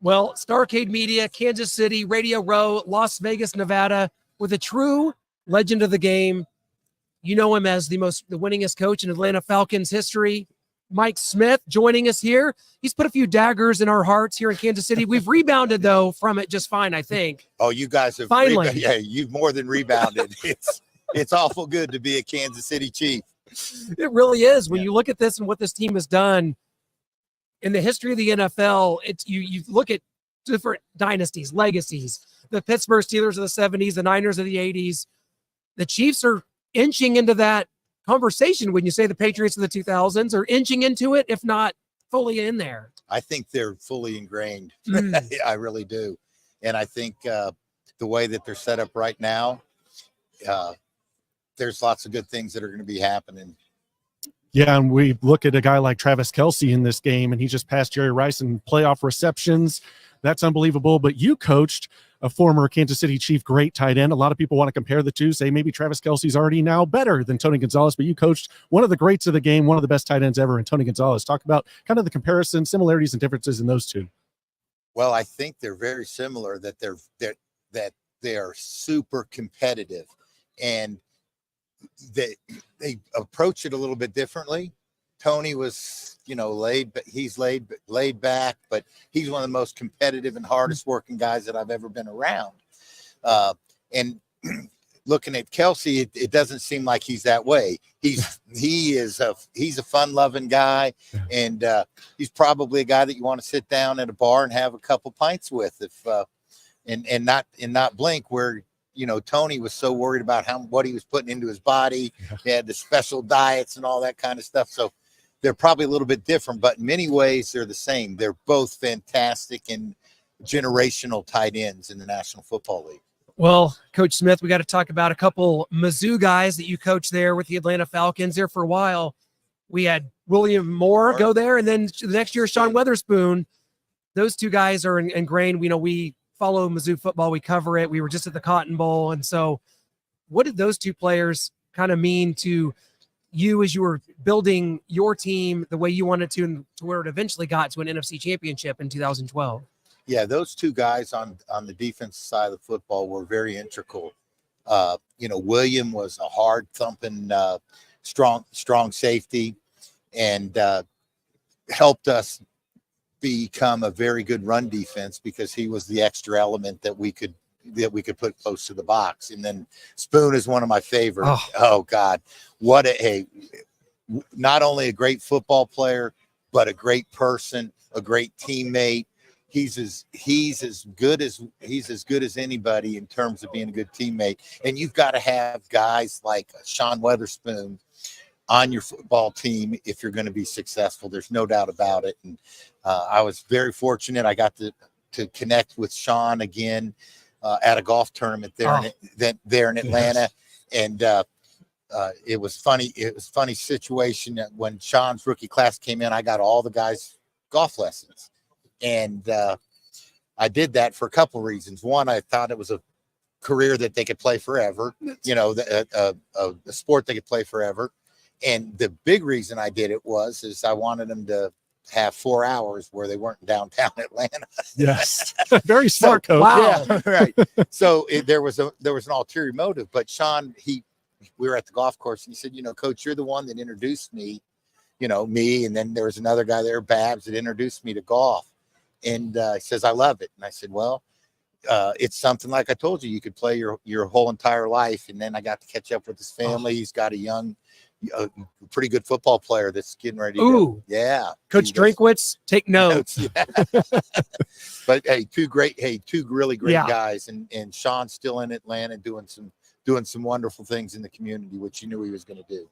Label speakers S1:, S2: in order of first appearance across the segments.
S1: Well, Starcade Media, Kansas City, Radio Row, Las Vegas, Nevada, with a true legend of the game. You know him as the winningest coach in Atlanta Falcons history. Mike Smith joining us here. He's put a few daggers in our hearts here in Kansas City. We've rebounded, though, from it just fine, I think.
S2: Oh, you guys have
S1: finally.
S2: Yeah, you've more than rebounded. It's awful good to be a Kansas City Chief.
S1: It really is. When you look at this and what this team has done in the history of the NFL, it's you look at different dynasties, legacies. The Pittsburgh Steelers of the 70s, the Niners of the 80s. The Chiefs are inching into that conversation when you say the Patriots of the 2000s are inching into it, if not fully in there.
S2: I think they're fully ingrained. I really do. And I think the way that they're set up right now, there's lots of good things that are going to be happening.
S3: Yeah, and we look at a guy like Travis Kelce in this game, and he just passed Jerry Rice in playoff receptions. That's unbelievable. But you coached a former Kansas City Chief, great tight end. A lot of people want to compare the two, say maybe Travis Kelce's already now better than Tony Gonzalez, but you coached one of the greats of the game, one of the best tight ends ever in Tony Gonzalez. Talk about kind of the comparison, similarities, and differences in those two.
S2: Well, I think they're very similar, that they are super competitive, and they approach it a little bit differently. Tony was, laid back, but he's one of the most competitive and hardest working guys that I've ever been around. And looking at Kelce, it doesn't seem like he's that way. He's a fun loving guy, and he's probably a guy that you want to sit down at a bar and have a couple pints with, and not blink. Where Tony was so worried about what he was putting into his body. He had the special diets and all that kind of stuff. So they're probably a little bit different, but in many ways they're the same. They're both fantastic and generational tight ends in the National Football League.
S1: Well, Coach Smith, we got to talk about a couple Mizzou guys that you coached there with the Atlanta Falcons there for a while. We had William Moore go there, and then the next year, Sean Weatherspoon. Those two guys are ingrained. We follow Mizzou football. We cover it. We were just at the Cotton Bowl. And so what did those two players kind of mean to you as you were building your team the way you wanted to where it eventually got to an NFC championship in 2012?
S2: Yeah, those two guys on the defensive side of the football were very integral. William was a hard thumping, strong safety, and helped us become a very good run defense because he was the extra element that we could put close to the box. And then Spoon is one of my favorites. Oh God, not only a great football player, but a great person, a great teammate. He's as good as anybody in terms of being a good teammate. And you've got to have guys like Sean Weatherspoon on your football team if you're going to be successful. There's no doubt about it. And I was very fortunate. I got to connect with Sean again at a golf tournament there in Atlanta. Yes. And it was funny. It was a funny situation that when Sean's rookie class came in, I got all the guys golf lessons. And I did that for a couple of reasons. One, I thought it was a career that they could play forever, a sport they could play forever. And the big reason I did it is I wanted them to have 4 hours where they weren't downtown Atlanta.
S3: Yes. Very smart, coach.
S2: Wow. Yeah, right. So there was an ulterior motive, but Sean, we were at the golf course and he said, Coach, you're the one that introduced me, me. And then there was another guy there, Babs, that introduced me to golf. And he says, I love it. And I said, well, it's something like I told you, you could play your whole entire life. And then I got to catch up with his family. He's got a pretty good football player that's getting ready to go. Yeah.
S1: Coach Drinkwitz, take notes.
S2: Yeah. But hey, two really great guys. And Sean's still in Atlanta doing some wonderful things in the community, which you knew he was going to do.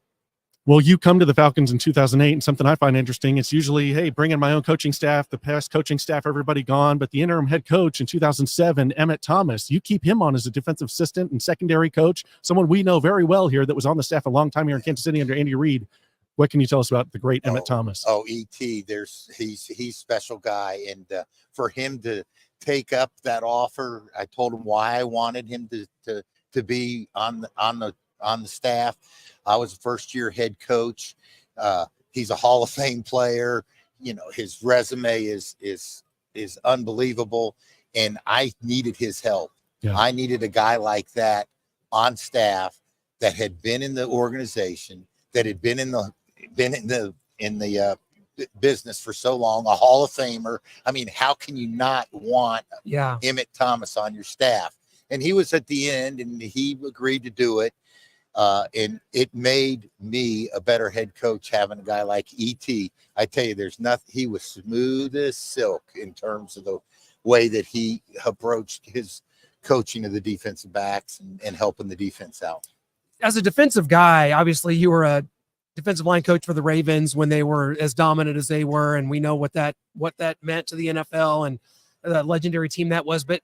S3: Well, you come to the Falcons in 2008, and something I find interesting, it's usually, hey, bring in my own coaching staff, the past coaching staff, everybody gone, but the interim head coach in 2007, Emmett Thomas, you keep him on as a defensive assistant and secondary coach, someone we know very well here that was on the staff a long time here in Kansas City under Andy Reid. What can you tell us about the great Emmett Thomas?
S2: E.T., he's a special guy, and for him to take up that offer, I told him why I wanted him to be on the staff. I was a first-year head coach. He's a Hall of Fame player. His resume is is unbelievable, and I needed his help.
S3: Yeah.
S2: I needed a guy like that on staff that had been in the organization, that had been in the business for so long, a Hall of Famer. I mean, how can you not want Emmett Thomas on your staff? And he was at the end, and he agreed to do it. And it made me a better head coach having a guy like E.T. I tell you, there's nothing. He was smooth as silk in terms of the way that he approached his coaching of the defensive backs and helping the defense out.
S1: As a defensive guy, obviously you were a defensive line coach for the Ravens when they were as dominant as they were, and we know what that meant to the NFL and the legendary team that was. But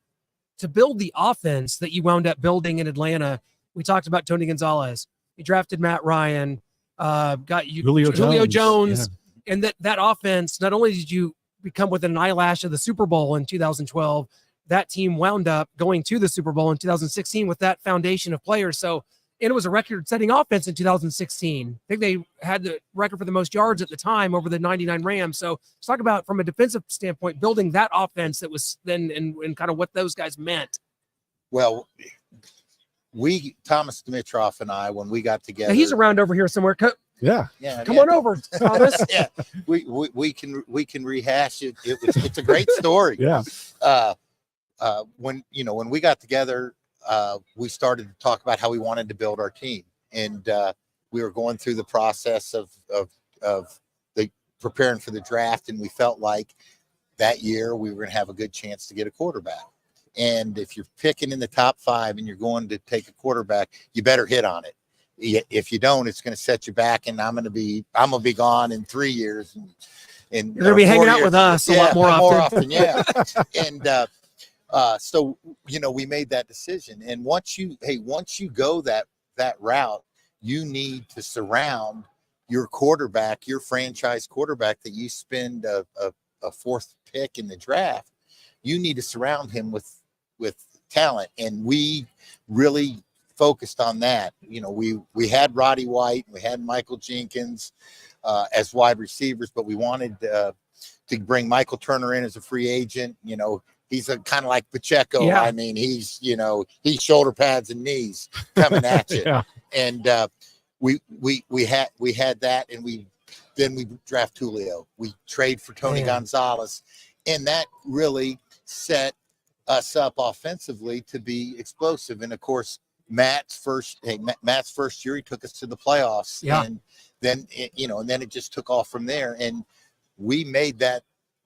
S1: to build the offense that you wound up building in Atlanta, we talked about Tony Gonzalez. You drafted Matt Ryan, got you Julio Jones, and that offense. Not only did you become within an eyelash of the Super Bowl in 2012, that team wound up going to the Super Bowl in 2016 with that foundation of players. So, and it was a record-setting offense in 2016. I think they had the record for the most yards at the time over the 99 Rams. So let's talk about, from a defensive standpoint, building that offense that was then and kind of what those guys meant.
S2: Well, Thomas Dimitroff and I, when we got together,
S1: now he's around over here somewhere.
S2: Yeah.
S1: Come on over, Thomas.
S2: Yeah, we can rehash it. It's a great story.
S3: Yeah.
S2: When we got together, we started to talk about how we wanted to build our team, and we were going through the process of the preparing for the draft, and we felt like that year we were going to have a good chance to get a quarterback. And if you're picking in the top 5 and you're going to take a quarterback, you better hit on it. If you don't, it's going to set you back, and I'm going to be gone in 3 years, and
S1: you're going to be hanging out with us a lot more often.
S2: Yeah. And so we made that decision, and once you go that route, you need to surround your quarterback, your franchise quarterback that you spend a 4th pick in the draft. You need to surround him with talent, and we really focused on that. We had Roddy White, we had Michael Jenkins as wide receivers, but we wanted to bring Michael Turner in as a free agent. He's a kind of like Pacheco.
S1: Yeah.
S2: I mean, he's shoulder pads and knees coming at you.
S3: Yeah.
S2: And we had that, and we draft Julio. We trade for Tony Gonzalez, and that really set us up offensively to be explosive. And of course, Matt's first year, he took us to the playoffs.
S1: Yeah.
S2: And then it just took off from there. And we made that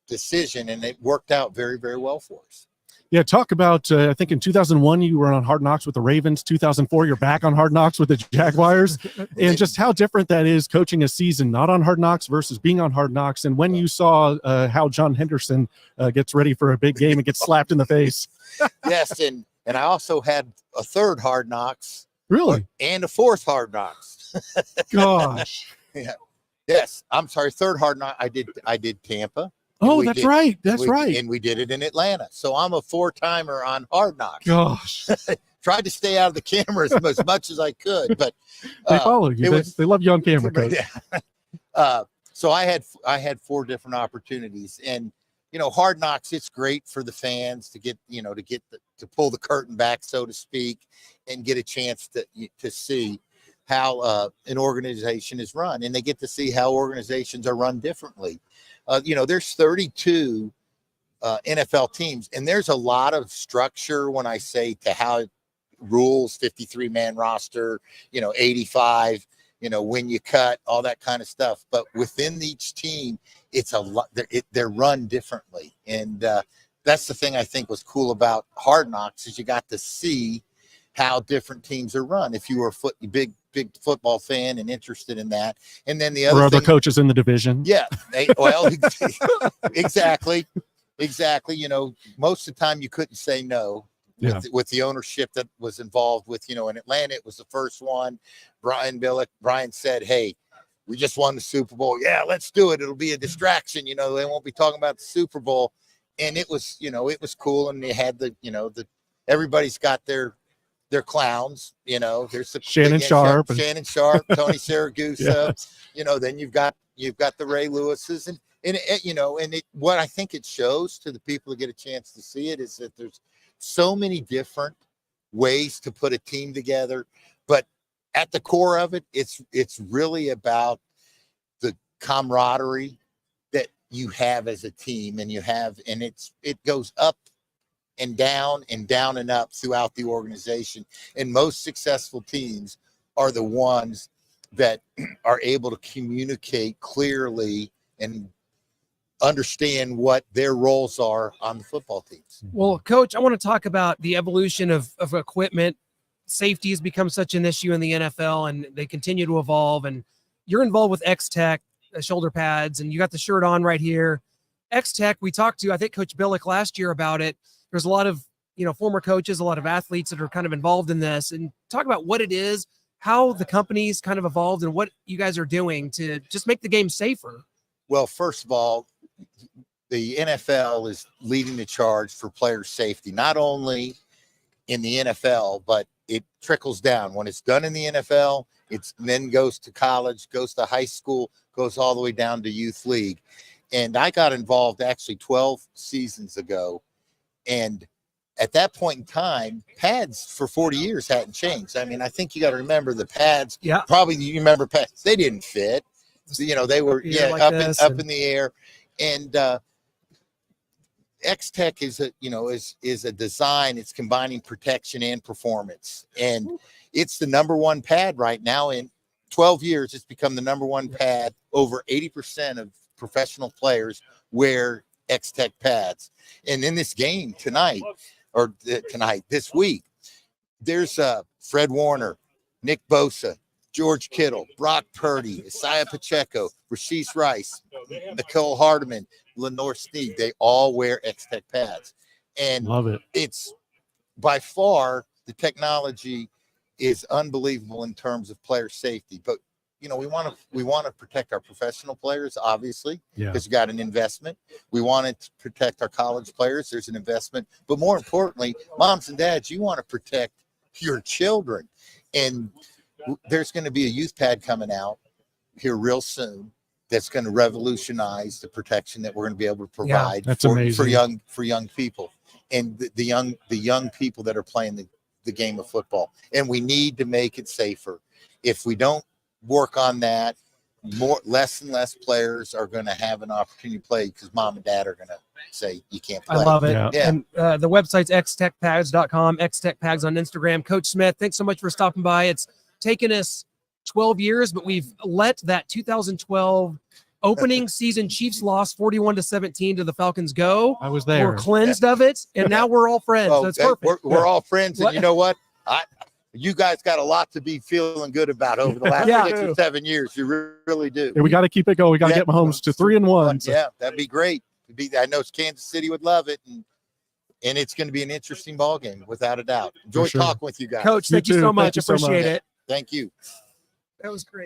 S2: decision, and it worked out very, very well for us.
S3: Yeah, talk about, I think in 2001, you were on Hard Knocks with the Ravens. 2004, you're back on Hard Knocks with the Jaguars. And just how different that is, coaching a season not on Hard Knocks versus being on Hard Knocks. And when you saw how John Henderson gets ready for a big game and gets slapped in the face.
S2: Yes, and I also had a 3rd Hard Knocks.
S3: Really?
S2: And a 4th Hard Knocks.
S3: Gosh.
S2: Yeah. Yes, I'm sorry, 3rd Hard Knock. I did Tampa.
S3: Oh, that's right. That's right.
S2: And we did it in Atlanta. So I'm a 4-timer on Hard Knocks.
S3: Gosh.
S2: Tried to stay out of the cameras as much as I could, but
S3: they follow you. They love you on camera, Coach.
S2: So I had 4 different opportunities, and Hard Knocks, it's great for the fans to get to pull the curtain back, so to speak, and get a chance to see how an organization is run, and they get to see how organizations are run differently. There's 32 NFL teams, and there's a lot of structure when I say to how rules, 53-man roster, 85, when you cut, all that kind of stuff. But within each team, it's a lot. They're run differently, and that's the thing I think was cool about Hard Knocks, is you got to see how different teams are run. If you were a big football fan and interested in that, and then the other
S3: coaches in the division.
S2: Yeah, exactly. Most of the time you couldn't say no. With the ownership that was involved with, in Atlanta, it was the first one. Brian said, "Hey, we just won the Super Bowl. Yeah, let's do it. It'll be a distraction. They won't be talking about the Super Bowl." And it was, it was cool. And they had everybody's got their clowns, there's the
S3: Shannon Sharp,
S2: Tony Saragusa, then you've got the Ray Lewises, And what I think it shows to the people who get a chance to see it is that there's so many different ways to put a team together, but at the core of it, it's really about the camaraderie that you have as a team, and it goes up and down and up throughout the organization. And most successful teams are the ones that are able to communicate clearly and understand what their roles are on the football teams.
S1: Well, Coach, I want to talk about the evolution of equipment. Safety has become such an issue in the NFL, and they continue to evolve. And you're involved with X-Tech, shoulder pads, and you got the shirt on right here. X-Tech, we talked to, I think, Coach Billick last year about it. There's a lot of, former coaches, a lot of athletes that are kind of involved in this. And talk about what it is, how the company's kind of evolved, and what you guys are doing to just make the game safer.
S2: Well, first of all, the NFL is leading the charge for player safety, not only in the NFL, but it trickles down. When it's done in the NFL, it then goes to college, goes to high school, goes all the way down to youth league. And I got involved actually 12 seasons ago. And at that point in time, pads for 40 years hadn't changed. I mean, I think you got to remember the pads.
S1: Yeah.
S2: Probably you remember pads. They didn't fit. They were
S1: like
S2: up in the air. And X-Tech is a design. It's combining protection and performance, and it's the number one pad right now. In 12 years, it's become the number one pad. Over 80% of professional players wear X-Tech pads. And in this game this week, there's Fred Warner, Nick Bosa, George Kittle, Brock Purdy, Isaiah Pacheco, Rasheed Rice, Nicole Hardeman, Lenore Snead. They all wear X-Tech pads. And
S3: love it.
S2: It's by far, the technology is unbelievable in terms of player safety. But, we want to protect our professional players, obviously, because you got an investment. We want to protect our college players. There's an investment. But more importantly, moms and dads, you want to protect your children. And there's going to be a youth pad coming out here real soon that's going to revolutionize the protection that we're going to be able to provide for young people, and the young people that are playing the game of football. And we need to make it safer. If we don't work on that, less and less players are going to have an opportunity to play because mom and dad are going to say you can't play.
S1: I love it.
S3: Yeah.
S1: And the website's xtechpads.com, xtechpads on Instagram. Coach Smith, thanks so much for stopping by. It's taken us 12 years, but we've let that 2012 opening season Chiefs loss 41-17 to the Falcons go.
S3: I was there.
S1: We're cleansed of it, and now we're all friends.
S2: Well,
S1: so it's perfect.
S2: We're all friends, and you know what? You guys got a lot to be feeling good about over the last 6 or 7 years. You really do.
S3: Yeah, we got to keep it going. We got to get Mahomes to 3-1. So.
S2: Yeah, that'd be great. I know Kansas City would love it, and it's going to be an interesting ball game, without a doubt. Enjoy talking with you guys.
S1: Coach, thank you so much.
S3: Thank you so
S1: Appreciate
S3: much.
S1: it.
S2: Thank you.
S1: That was great.